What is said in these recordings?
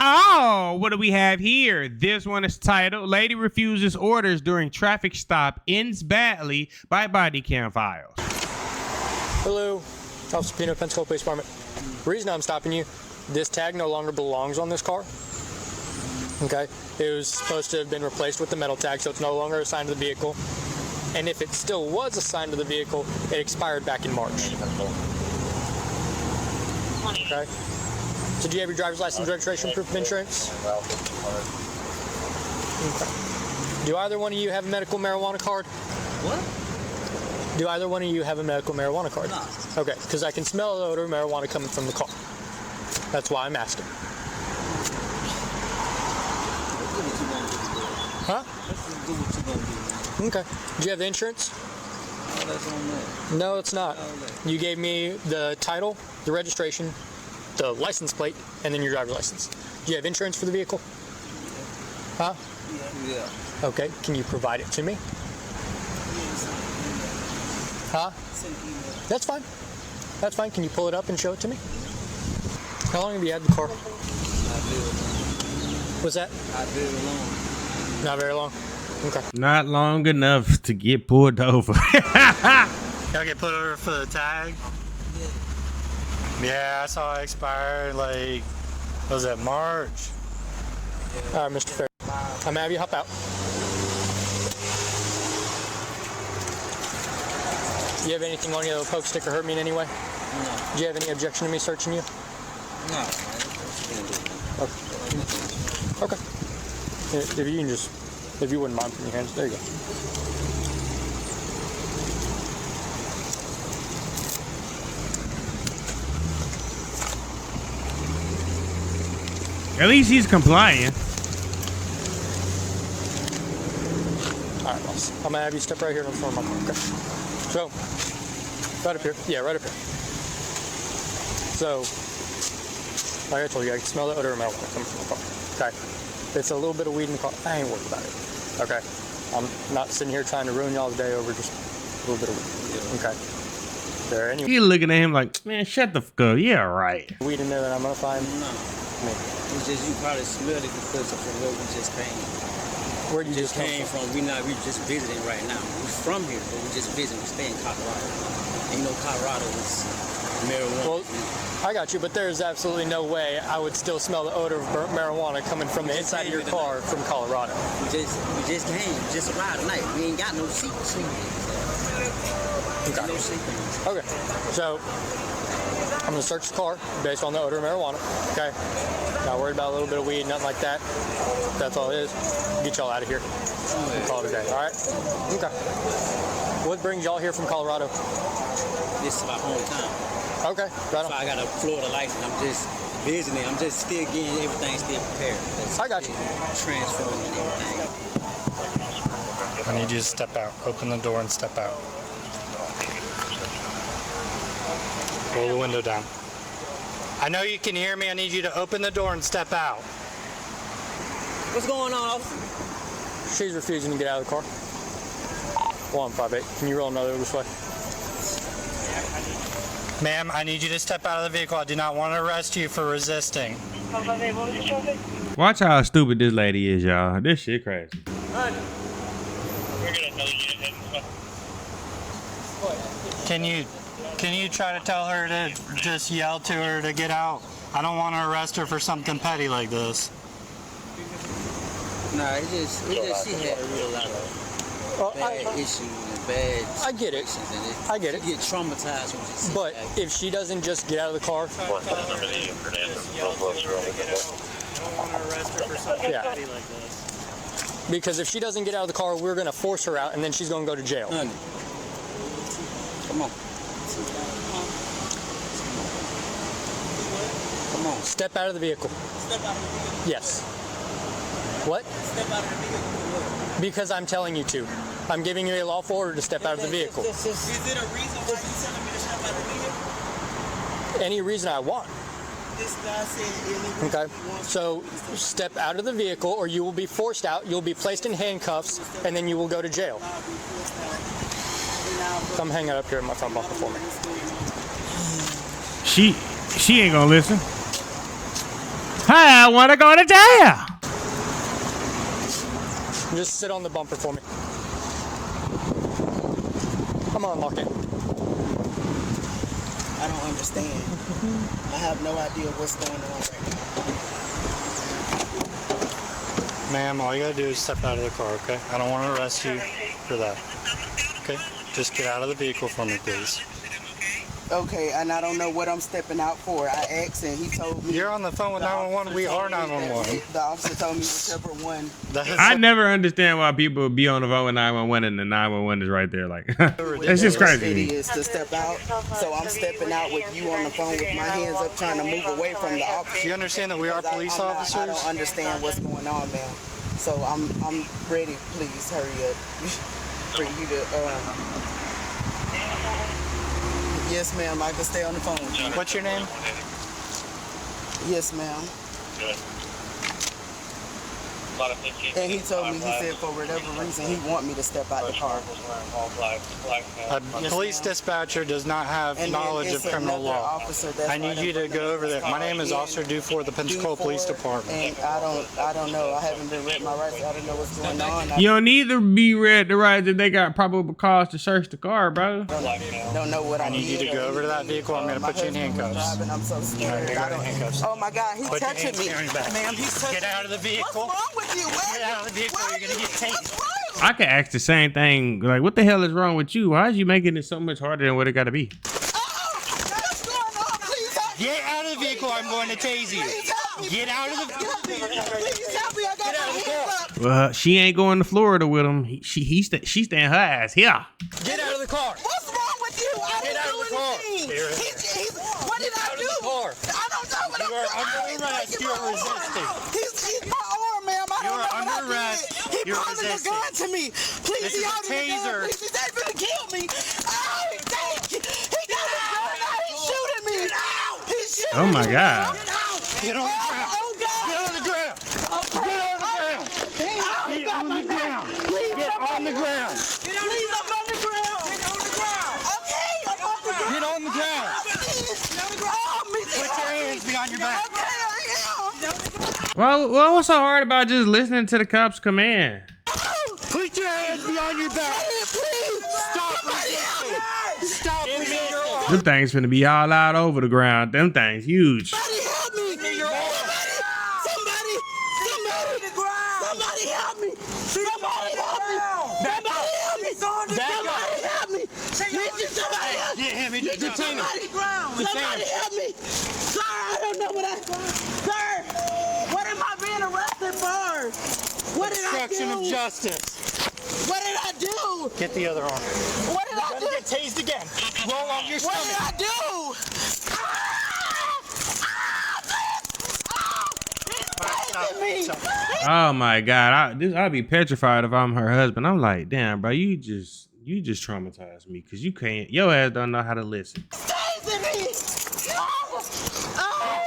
Oh, what do we have here? This one is titled Lady Refuses Orders During Traffic Stop Ends Badly by Body Cam Files. Hello, Officer Pino, Pensacola Police Department. The reason I'm stopping you, this tag no longer belongs on this car. Okay, it was supposed to have been replaced with the metal tag, so it's no longer assigned to the vehicle. And if it still was assigned to the vehicle, it expired back in March. Okay. So do you have your driver's license, registration, proof of insurance? Okay. Do either one of you have a medical marijuana card? What? Do either one of you have a medical marijuana card? No. Okay, because I can smell the odor of marijuana coming from the car. That's why I'm asking. Huh? Okay. Do you have the insurance? Oh, that's on that. No, it's not. You gave me the title, the registration, the license plate, and then your driver's license. Do you have insurance for the vehicle? Huh? Yeah. Okay. Can you provide it to me? Huh? That's fine. That's fine. Can you pull it up and show it to me? How long have you had the car? What's that? Not very long. Not very long. Okay. Not long enough to get pulled over. Y'all get put over for the tag? Yeah, I saw it expired like, was it March? All right, Mr. Fair. I'm gonna have you hop out. Do you have anything on you that will poke, stick, or hurt me in any way? No. Do you have any objection to me searching you? No. Okay. If you can just, if you wouldn't mind putting your hands, there you go. At least he's complying. All right, boss. I'm gonna have you step right here in front of my car. Okay. So, right up here. Yeah, right up here. So, like I told you, I can smell the odor of marijuana coming from the car. Okay. It's a little bit of weed in the car. I ain't worried about it. Okay. I'm not sitting here trying to ruin y'all's day over just a little bit of weed. Okay. There any He looking at him like, man, shut the fuck up. Yeah, right. weed in there that I'm gonna find? No. It's just you probably smell it because of where we just came. Where do you Just came from. We just visiting right now. We're from here, but we just visiting. We stay in Colorado. And you know Colorado is marijuana. Well, I got you, but there's absolutely no way I would still smell the odor of marijuana coming from the inside of your car from Colorado. We just came. We just arrived tonight. We ain't got no seats. Okay. No seats. Okay. So I'm gonna search the car based on the odor of marijuana. Okay. Not worried about a little bit of weed, nothing like that. That's all it is. Get y'all out of here. We'll call it a day. All right. Okay. What brings y'all here from Colorado? This is my hometown. Okay. Right So on. I got a Florida license. I'm just visiting. I'm just still getting everything still prepared. I got you. Transferring and everything. I need you to step out. Open the door and step out. Roll the window down. I know you can hear me. I need you to open the door and step out. What's going on, officer? She's refusing to get out of the car. 158. Can you roll another this way? Ma'am, I need you to step out of the vehicle. I do not want to arrest you for resisting. Watch how stupid this lady is, y'all. This shit crazy. Can you try to tell her to just yell to her to get out? I don't want to arrest her for something petty like this. Nah, it just she had a real lot of bad issues and bad I get it. situations, and I get it. She get traumatized when she sees But that. if she doesn't just get out of the car, yeah. Because if she doesn't get out of the car, we're going to force her out, and then she's going to go to jail. Honey, come on. Come on. Step out of the vehicle. Step out of the vehicle. Yes. What? Step out of the vehicle. Because I'm telling you to. I'm giving you a lawful order to step out of the vehicle. Is it a reason why you telling me to step out of the vehicle? Any reason I want. This guy said any reason Okay. he wants So step out of the vehicle, or you will be forced out. You'll be placed in handcuffs, and then you will go to jail. Come hang it up here in my front bumper for me. She ain't gonna listen. I want to go to jail. Just sit on the bumper for me. Come on, lock it. I don't understand. I have no idea what's going on right now. Ma'am, all you gotta do is step out of the car, okay? I don't want to arrest you for that. Okay? Just get out of the vehicle for me, please. Okay, and I don't know what I'm stepping out for. I asked and he told me. You're on the phone with 911. We are 911. The officer told me whichever one. I never understand why people be on the phone with 911 and the 911 is right there. Like, that's just crazy. It is to step out. So I'm stepping out with you on the phone with my hands up trying to move away from the officer. You understand that we are police officers? I don't understand what's going on, ma'am. So I'm ready. Please hurry up. For you to Yes, ma'am. I can stay on the phone with you. What's your name? Yes, ma'am. And he told me, he said for whatever reason, he want me to step out the car. A police dispatcher does not have And then knowledge it's of criminal another law. officer that's I need right you in to front go of over there. us. My name is Officer Dufour, the Pensacola Police Department. And I don't know. I haven't been read my rights. I don't know what's going on. You don't need to be read the rights if they got probable cause to search the car, bro. Don't know what I need you to go over to that vehicle. I'm gonna put you in handcuffs. Driving, I'm so scared. You're going in handcuffs. Oh my God, he's Put your touching hands me. behind your back. Ma'am, he's touching Get out of the vehicle. What's wrong with you? Get out of the vehicle. You're gonna get tased. I could ask the same thing. Like, what the hell is wrong with you? Why is you making it so much harder than what it got to be? What's going on? Please help me. Get out of the vehicle. I'm going to tase you. Please help me. Get out of the vehicle. Please help me. I got my hands up. Well, she ain't going to Florida with him. She's staying her ass here. Get out of the car. What's wrong with you? I didn't out of the car. do anything. What did I do? car. I don't know what You are under arrest. You are resisting. He's my arm, ma'am. I You don't are know under what I arrest. did. He You're pointed a resisting. gun to me. Please, This he is a out of the gun. taser. Please, he's not gonna kill me. Oh, thank you. He got his gun out. He's shooting me. He's shooting Oh my me. God. Get on the ground. Oh God. Get on the ground. Get on the ground. Get on the ground. Get on the ground. Please, I'm on the ground. Get on the ground. Okay, I'm on the ground. Get on the ground. Put your hands behind your back. Okay, I am. Well, what's so hard about just listening to the cops' command? Put your hands behind your back. Please. Stop resisting. Stop resisting. Them things finna be all out over the ground. Them things huge. Somebody help me! Somebody help me! Somebody help me! Somebody help me! Somebody help me! Somebody help me! Get him. Detain him. Somebody help me! Sir, I don't know what Sir, what am I being arrested for? What did I Obstruction of do? justice. What did I do? Get the other arm. What did I do? Get tased again. Roll on your What did stomach. I do? He's Stop. me! Oh my God, I'd be petrified if I'm her husband. I'm like, damn, bro, you just traumatized me because you can't. Your ass don't know how to listen. Tasing me! Put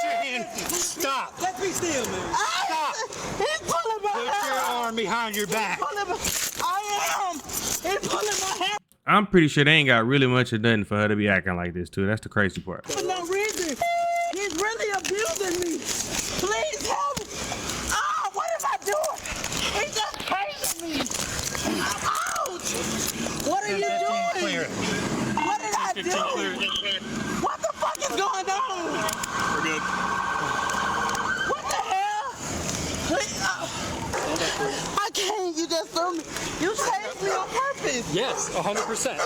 your hand. Stop. Let me still, man. Stop. He's pulling my Put your hair. arm behind your back. I am. He's pulling my hair I'm pretty sure they ain't got really much of nothing for her to be acting like this too. That's the crazy part. for no reason. He's really abusing me. Please help me. Oh, what am I doing? He's just tasing me. Ouch. What are you doing? Clear. What did I do? What the fuck is going on? We're good. What the hell? Please, I can't. You just threw me. You tased me on purpose. Yes, 100%.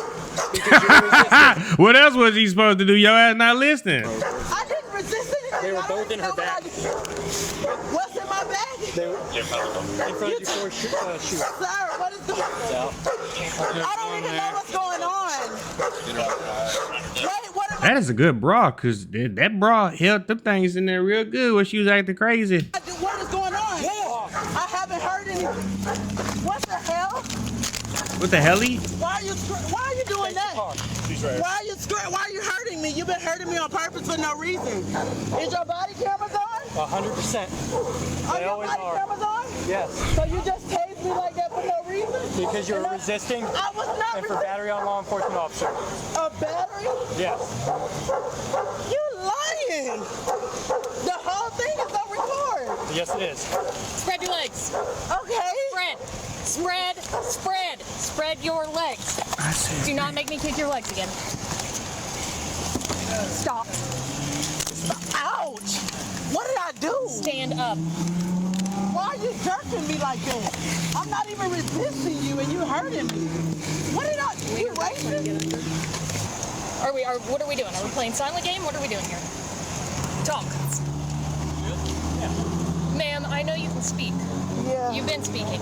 Because you're resisting. What else was he supposed to do? Your ass not listening. I didn't resist anything. They were I both don't in her know what bag. What's in my bag? They were in front of you for a shoot. Sir, what is going on? I don't even know what's going on. Wait, what am That is a good bra, cause that bra held them things in there real good when she was acting crazy. I do? What is going on? I haven't heard anything. What the hell? What the helly? Why are you doing that? Why are you hurting me? You've been hurting me on purpose for no reason. Is your body cameras on? 100%. Are your always body are. cameras on? Yes. So you just tased me like that for no reason? Because you're And resisting I was not and for resisting. battery on law enforcement officer. A battery? Yes. You lying. The whole thing is on record. Yes, it is. Spread your legs. Okay. Spread. Spread. Spread. Spread your legs. Do not make me kick your legs again. Stop. Ouch. What did I do? Stand up. Why are you jerking me like that? I'm not even resisting you and you hurting me. What did I do? You racist? What are we doing? Are we playing silent game? What are we doing here? Talk. Ma'am, I know you can speak. Yeah. You've been speaking.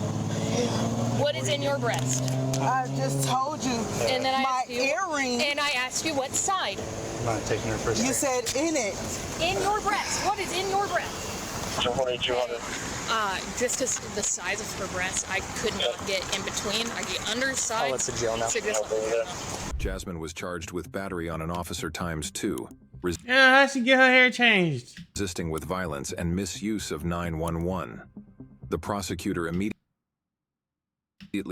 What is in your breast? I just told you. And then I my asked you, earring. And I asked you what side? I'm not taking her first. You said in it. In your breast. What is in your breast? 200. Just because the size of her breast, I could not get in between. I get underside. Oh, that's the jail now. So just Jasmine was charged with battery on an officer ×2, Yeah, how she get her hair changed? resisting with violence, and misuse of 911. The prosecutor immediately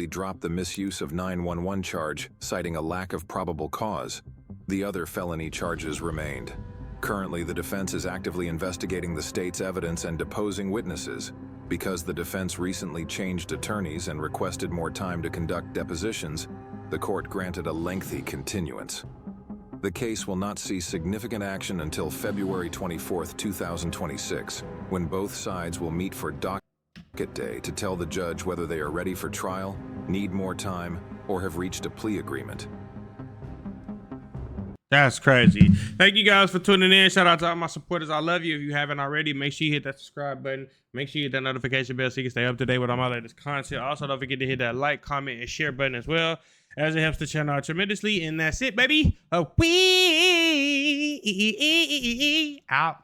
dropped the misuse of 911 charge, citing a lack of probable cause. The other felony charges remained. Currently, the defense is actively investigating the state's evidence and deposing witnesses. Because the defense recently changed attorneys and requested more time to conduct depositions, the court granted a lengthy continuance. The case will not see significant action until February 24, 2026, when both sides will meet for docket day to tell the judge whether they are ready for trial, need more time, or have reached a plea agreement. That's crazy. Thank you guys for tuning in. Shout out to all my supporters. I love you. If you haven't already, make sure you hit that subscribe button. Make sure you hit that notification bell so you can stay up to date with all my latest content. Also, don't forget to hit that like, comment, and share button as well, as it helps the channel out tremendously. And that's it, baby. We out.